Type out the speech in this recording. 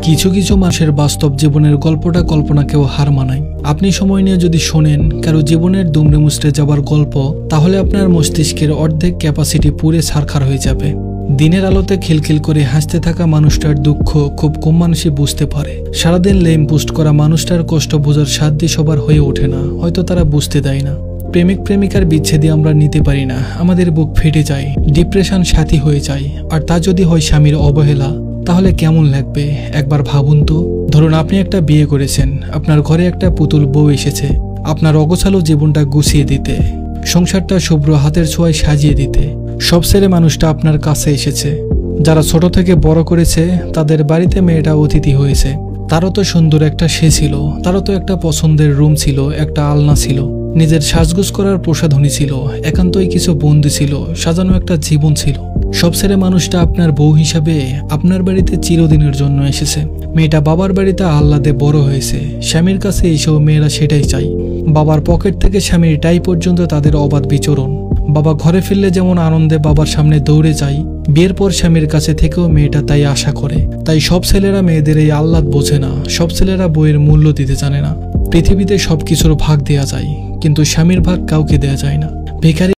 কিছু কিছু মানুষের বাস্তব জীবনের গল্পটা কল্পনাকেও হার মানায়। আপনি সময় নিয়ে যদি শোনেন কারো জীবনের দুমড়ে মুচড়ে যাবার গল্প, তাহলে আপনার মস্তিষ্কের অর্ধেক ক্যাপাসিটি পুরে ছারখার হয়ে যাবে। দিনের আলোতে খিলখিল করে হাসতে থাকা মানুষটার দুঃখ খুব কম মানুষই বুঝতে পারে। সারাদিন লেম পোস্ট করা মানুষটার কষ্ট বোঝার সাধ্য সবার হয়ে ওঠে না, হয়তো তারা বুঝতে দেয় না। প্রেমিক প্রেমিকার বিচ্ছেদে আমরা নিতে পারি না, আমাদের বুক ফেটে যায়, ডিপ্রেশন সাথী হয়ে যায়। আর তা যদি হয় স্বামীর অবহেলা, তাহলে কেমন লাগবে একবার ভাবুন তো। ধরুন আপনি একটা বিয়ে করেছেন, আপনার ঘরে একটা পুতুল বউ এসেছে আপনার অগোছালো জীবনটা গুছিয়ে দিতে, সংসারটা শুভ্র হাতের ছোঁয়ায় সাজিয়ে দিতে। সব ছেলে মানুষটা আপনার কাছে এসেছে, যারা ছোট থেকে বড় করেছে, তাদের বাড়িতে মেয়েটা অতিথি হয়েছে। তারও তো সুন্দর একটা সে ছিল, তারও তো একটা পছন্দের রুম ছিল, একটা আলনা ছিল, নিজের সাজগোজ করার প্রসাধনী ছিল, একান্তই কিছু বন্ধু ছিল, সাজানো একটা জীবন ছিল। সব ছেলে মানুষটা আপনার বউ হিসাবে আপনার বাড়িতে চিরদিনের জন্য এসেছে। মেয়েটা বাবার বাড়িতে আহ্লাদে বড় হয়েছে, স্বামীর কাছে এইসব মেয়েরা সেটাই চাই। বাবার পকেট থেকে স্বামীর টাই পর্যন্ত তাদের অবাধ বিচরণ। বাবা ঘরে ফিরলে যেমন আনন্দে বাবার সামনে দৌড়ে যায়, বিয়ের পর স্বামীর কাছে থেকেও মেয়েটা তাই আশা করে। তাই সব ছেলেরা মেয়েদের এই আহ্লাদ বোঝে না, সব ছেলেরা বইয়ের মূল্য দিতে জানে না। পৃথিবীতে সবকিছুর ভাগ দেয়া যায়, কিন্তু স্বামীর ভাগ কাউকে দেয়া যায় না। ভিখারি